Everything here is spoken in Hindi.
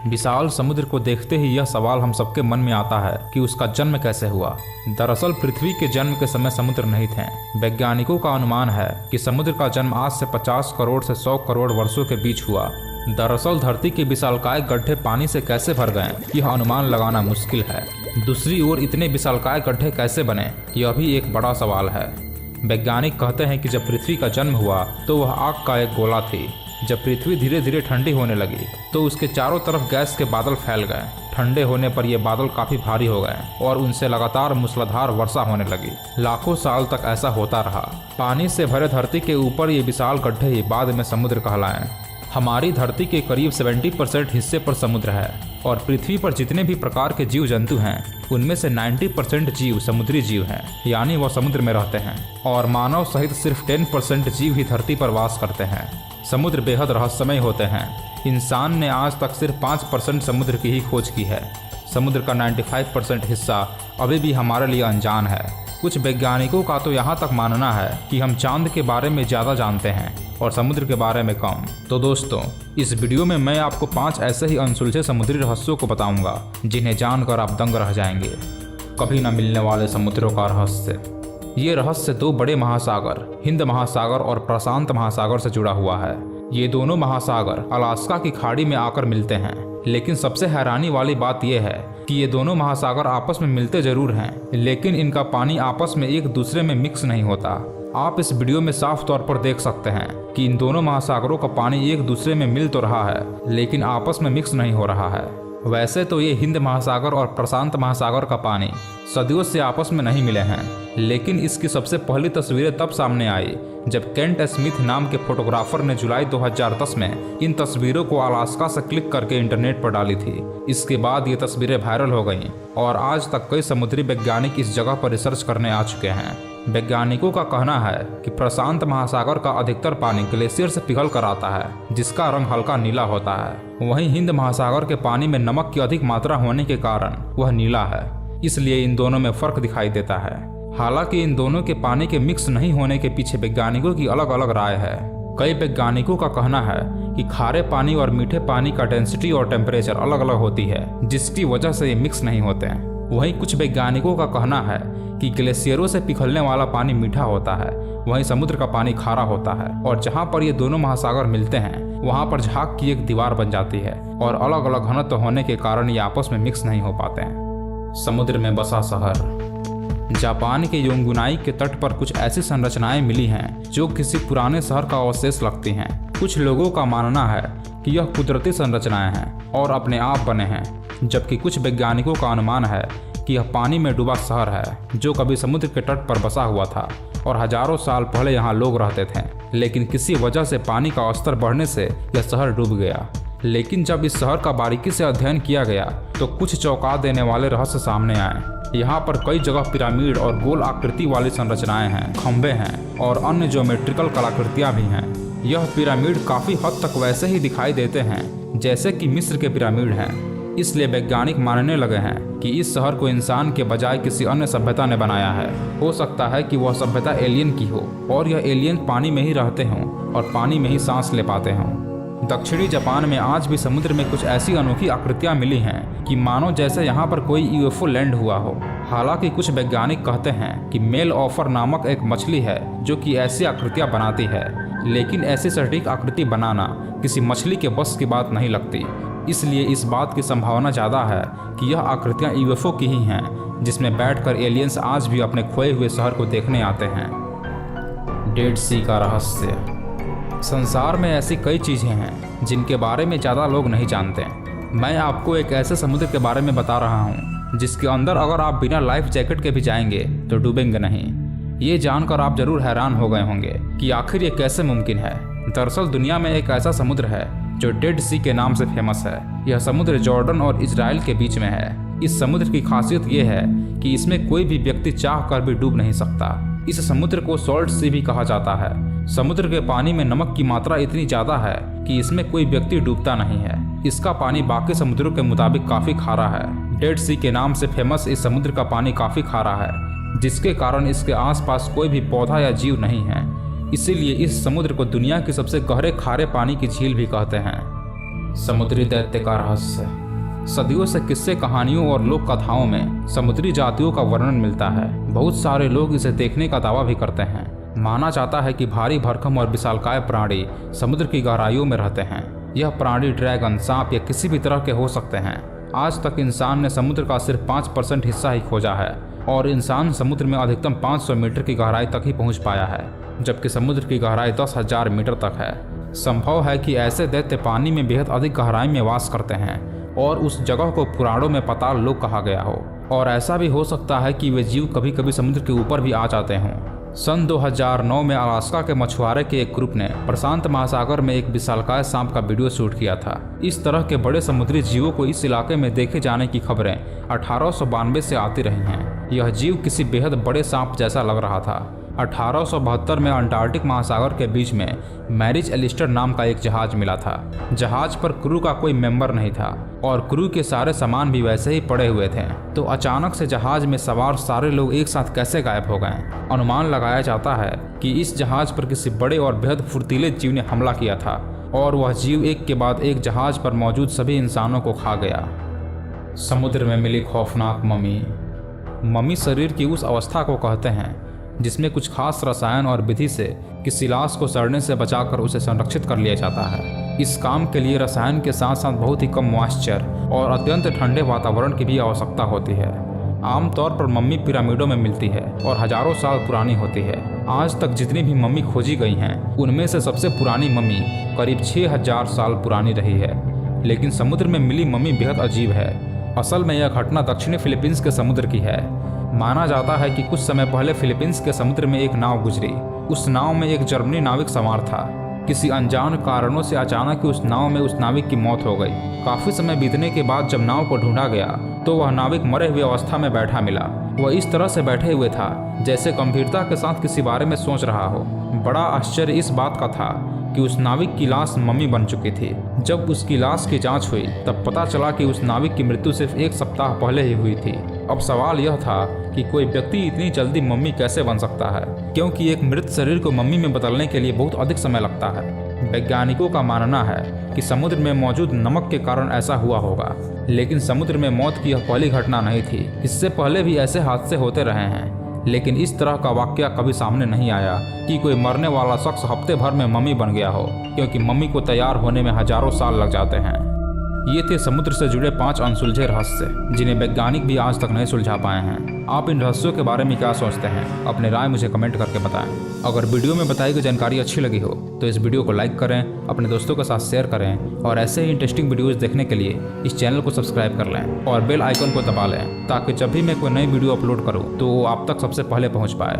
विशाल समुद्र को देखते ही यह सवाल हम सबके मन में आता है कि उसका जन्म कैसे हुआ। दरअसल पृथ्वी के जन्म के समय समुद्र नहीं थे। वैज्ञानिकों का अनुमान है कि समुद्र का जन्म आज से 50 करोड़ से 100 करोड़ वर्षों के बीच हुआ। दरअसल धरती के विशालकाय गड्ढे पानी से कैसे भर गए, यह अनुमान लगाना मुश्किल है। दूसरी ओर इतने विशालकाय गड्ढे कैसे बने, यह भी एक बड़ा सवाल है। वैज्ञानिक कहते हैं कि जब पृथ्वी का जन्म हुआ तो वह आग का एक गोला थी। जब पृथ्वी धीरे धीरे ठंडी होने लगी तो उसके चारों तरफ गैस के बादल फैल गए। ठंडे होने पर ये बादल काफी भारी हो गए और उनसे लगातार मूसलाधार वर्षा होने लगी। लाखों साल तक ऐसा होता रहा। पानी से भरे धरती के ऊपर ये विशाल गड्ढे ही बाद में समुद्र कहलाए। हमारी धरती के करीब 70% हिस्से पर समुद्र है और पृथ्वी पर जितने भी प्रकार के जीव जंतु हैं उनमें से 90% जीव समुद्री जीव हैं, यानी वह समुद्र में रहते हैं। और मानव सहित सिर्फ 10% जीव ही धरती पर वास करते हैं। समुद्र बेहद रहस्यमय होते हैं। इंसान ने आज तक सिर्फ 5% समुद्र की ही खोज की है। समुद्र का 95% हिस्सा अभी भी हमारे लिए अनजान है। कुछ वैज्ञानिकों का तो यहाँ तक मानना है कि हम चांद के बारे में ज़्यादा जानते हैं और समुद्र के बारे में कम। तो दोस्तों, इस वीडियो में मैं आपको 5 ऐसे ही अनसुलझे समुद्री रहस्यों को बताऊंगा जिन्हें जानकर आप दंग रह जाएंगे। कभी न मिलने वाले समुद्रों का रहस्य। ये रहस्य 2 बड़े महासागर हिंद महासागर और प्रशांत महासागर से जुड़ा हुआ है। ये दोनों महासागर अलास्का की खाड़ी में आकर मिलते हैं, लेकिन सबसे हैरानी वाली बात यह है कि ये दोनों महासागर आपस में मिलते जरूर हैं, लेकिन इनका पानी आपस में एक दूसरे में मिक्स नहीं होता। आप इस वीडियो में साफ तौर पर देख सकते हैं कि इन दोनों महासागरों का पानी एक दूसरे में मिल तो रहा है, लेकिन आपस में मिक्स नहीं हो रहा है। वैसे तो ये हिंद महासागर और प्रशांत महासागर का पानी सदियों से आपस में नहीं मिले हैं, लेकिन इसकी सबसे पहली तस्वीरें तब सामने आई जब केंट स्मिथ नाम के फोटोग्राफर ने जुलाई 2010 में इन तस्वीरों को अलास्का से क्लिक करके इंटरनेट पर डाली थी। इसके बाद ये तस्वीरें वायरल हो गईं और आज तक कई समुद्री वैज्ञानिक इस जगह पर रिसर्च करने आ चुके हैं। वैज्ञानिकों का कहना है कि प्रशांत महासागर का अधिकतर पानी ग्लेशियर से पिघल कर आता है, जिसका रंग हल्का नीला होता है। वहीं हिंद महासागर के पानी में नमक की अधिक मात्रा होने के कारण वह नीला है, इसलिए इन दोनों में फर्क दिखाई देता है। हालांकि इन दोनों के पानी के मिक्स नहीं होने के पीछे वैज्ञानिकों की अलग अलग राय है। कई वैज्ञानिकों का कहना है कि खारे पानी और मीठे पानी का डेंसिटी और टेम्परेचर अलग अलग होती है, जिसकी वजह से ये मिक्स नहीं होते हैं। वहीं कुछ वैज्ञानिकों का कहना है कि ग्लेशियरों से पिघलने वाला पानी मीठा होता है, वहीं समुद्र का पानी खारा होता है और जहां पर ये दोनों महासागर मिलते हैं वहां पर झाग की एक दीवार बन जाती है और अलग अलग घनत्व होने के कारण ये आपस में मिक्स नहीं हो पाते हैं। समुद्र में बसा शहर। जापान के योंगुनाई के तट पर कुछ ऐसी संरचनाएं मिली हैं जो किसी पुराने शहर का अवशेष लगती हैं। कुछ लोगों का मानना है कि यह कुदरती संरचनाएं हैं और अपने आप बने हैं, जबकि कुछ वैज्ञानिकों का अनुमान है कि यह पानी में डूबा शहर है जो कभी समुद्र के तट पर बसा हुआ था और हजारों साल पहले यहाँ लोग रहते थे, लेकिन किसी वजह से पानी का स्तर बढ़ने से यह शहर डूब गया। लेकिन जब इस शहर का बारीकी से अध्ययन किया गया तो कुछ चौंका देने वाले रहस्य सामने आए। यहाँ पर कई जगह पिरामिड और गोल आकृति वाली संरचनाएं हैं, खंभे हैं और अन्य ज्योमेट्रिकल कलाकृतियां भी हैं। यह पिरामिड काफी हद तक वैसे ही दिखाई देते हैं जैसे कि मिस्र के पिरामिड हैं। इसलिए वैज्ञानिक मानने लगे हैं कि इस शहर को इंसान के बजाय किसी अन्य सभ्यता ने बनाया है। हो सकता है कि वह सभ्यता एलियन की हो और यह एलियन पानी में ही रहते हों और पानी में ही सांस ले पाते हों। दक्षिणी जापान में आज भी समुद्र में कुछ ऐसी अनोखी आकृतियां मिली हैं कि मानो जैसे यहाँ पर कोई यूएफओ लैंड हुआ हो। हालांकि कुछ वैज्ञानिक कहते हैं कि मेल ऑफर नामक एक मछली है जो कि ऐसी आकृतियां बनाती है, लेकिन ऐसी सटीक आकृति बनाना किसी मछली के बस की बात नहीं लगती। इसलिए इस बात की संभावना ज़्यादा है कि यह आकृतियाँ यूएफओ की ही हैं, जिसमें बैठकर एलियंस आज भी अपने खोए हुए शहर को देखने आते हैं। डेड सी का रहस्य। संसार में ऐसी कई चीज़ें हैं जिनके बारे में ज़्यादा लोग नहीं जानते। मैं आपको एक ऐसे समुद्र के बारे में बता रहा हूँ जिसके अंदर अगर आप बिना लाइफ जैकेट के भी जाएंगे तो डूबेंगे नहीं। ये जानकर आप जरूर हैरान हो गए होंगे कि आखिर ये कैसे मुमकिन है। दरअसल दुनिया में एक ऐसा समुद्र है जो डेड सी के नाम से फेमस है। यह समुद्र जॉर्डन और इजराइल के बीच में है। इस समुद्र की खासियत यह है कि इसमें कोई भी व्यक्ति चाह कर भी डूब नहीं सकता। इस समुद्र को सॉल्ट सी भी कहा जाता है। समुद्र के पानी में नमक की मात्रा इतनी ज्यादा है कि इसमें कोई व्यक्ति डूबता नहीं है। इसका पानी बाकी समुद्रों के मुताबिक काफी खारा है। डेड सी के नाम से फेमस इस समुद्र का पानी काफी खारा है, जिसके कारण इसके आसपास कोई भी पौधा या जीव नहीं है। इसीलिए इस समुद्र को दुनिया की सबसे गहरे खारे पानी की झील भी कहते हैं। समुद्री दैत्य का रहस्य। सदियों से किस्से कहानियों और लोक कथाओं में समुद्री जातियों का वर्णन मिलता है। बहुत सारे लोग इसे देखने का दावा भी करते हैं। माना जाता है कि भारी भरकम और विशालकाय प्राणी समुद्र की गहराइयों में रहते हैं। यह प्राणी ड्रैगन, सांप या किसी भी तरह के हो सकते हैं। आज तक इंसान ने समुद्र का सिर्फ 5% हिस्सा ही खोजा है और इंसान समुद्र में अधिकतम 500 मीटर की गहराई तक ही पहुंच पाया है, जबकि समुद्र की गहराई 10,000 मीटर तक है। संभव है कि ऐसे दैत्य पानी में बेहद अधिक गहराई में वास करते हैं और उस जगह को पुराणों में पाताल लोक कहा गया हो। और ऐसा भी हो सकता है कि वे जीव कभी कभी समुद्र के ऊपर भी आ जाते हों। सन 2009 में अलास्का के मछुआरे के एक ग्रुप ने प्रशांत महासागर में एक विशालकाय सांप का वीडियो शूट किया था। इस तरह के बड़े समुद्री जीवों को इस इलाके में देखे जाने की खबरें 1892 से आती रही हैं। यह जीव किसी बेहद बड़े सांप जैसा लग रहा था। 1872 में अंटार्कटिक महासागर के बीच में मैरिज एलिस्टर नाम का एक जहाज मिला था। जहाज पर क्रू का कोई मेंबर नहीं था और क्रू के सारे सामान भी वैसे ही पड़े हुए थे। तो अचानक से जहाज में सवार सारे लोग एक साथ कैसे गायब हो गए? अनुमान लगाया जाता है कि इस जहाज पर किसी बड़े और बेहद फुर्तीले जीव ने हमला किया था और वह जीव एक के बाद एक जहाज पर मौजूद सभी इंसानों को खा गया। समुद्र में मिली खौफनाक मम्मी। मम्मी शरीर की उस अवस्था को कहते हैं जिसमें कुछ खास रसायन और विधि से किसी लाश को सड़ने से बचाकर उसे संरक्षित कर लिया जाता है। इस काम के लिए रसायन के साथ साथ बहुत ही कम मॉइस्चर और अत्यंत ठंडे वातावरण की भी आवश्यकता होती है। आमतौर पर मम्मी पिरामिडों में मिलती है और हजारों साल पुरानी होती है। आज तक जितनी भी मम्मी खोजी गई हैं, उनमें से सबसे पुरानी मम्मी करीब 6000 साल पुरानी रही है। लेकिन समुद्र में मिली मम्मी बेहद अजीब है। असल में यह घटना दक्षिणी फिलीपींस के समुद्र की है। माना जाता है कि कुछ समय पहले फिलीपींस के समुद्र में एक नाव गुजरी। उस नाव में एक जर्मनी नाविक सवार था। किसी अनजान कारणों से अचानक ही उस नाव में उस नाविक की मौत हो गई। काफी समय बीतने के बाद जब नाव को ढूंढा गया तो वह नाविक मरे हुए अवस्था में बैठा मिला। वह इस तरह से बैठे हुए था जैसे गंभीरता के साथ किसी बारे में सोच रहा हो। बड़ा आश्चर्य इस बात का था कि उस नाविक की लाश मम्मी बन चुकी थी। जब उसकी लाश की जांच हुई तब पता चला कि उस नाविक की मृत्यु सिर्फ 1 सप्ताह पहले ही हुई थी। अब सवाल यह था कि कोई व्यक्ति इतनी जल्दी मम्मी कैसे बन सकता है, क्योंकि एक मृत शरीर को मम्मी में बदलने के लिए बहुत अधिक समय लगता है। वैज्ञानिकों का मानना है कि समुद्र में मौजूद नमक के कारण ऐसा हुआ होगा, लेकिन समुद्र में मौत की यह पहली घटना नहीं थी। इससे पहले भी ऐसे हादसे होते रहे हैं, लेकिन इस तरह का वाकया कभी सामने नहीं आया कि कोई मरने वाला शख्स हफ्ते भर में मम्मी बन गया हो, क्योंकि मम्मी को तैयार होने में हजारों साल लग जाते हैं। ये थे समुद्र से जुड़े 5 अनसुलझे रहस्य जिन्हें वैज्ञानिक भी आज तक नहीं सुलझा पाए हैं। आप इन रहस्यों के बारे में क्या सोचते हैं? अपनी राय मुझे कमेंट करके बताएं। अगर वीडियो में बताई गई जानकारी अच्छी लगी हो तो इस वीडियो को लाइक करें, अपने दोस्तों के साथ शेयर करें और ऐसे ही इंटरेस्टिंग वीडियोस देखने के लिए इस चैनल को सब्सक्राइब कर लें और बेल आइकन को दबा लें ताकि जब भी मैं कोई नई वीडियो अपलोड करूँ तो वो आप तक सबसे पहले पहुँच पाए।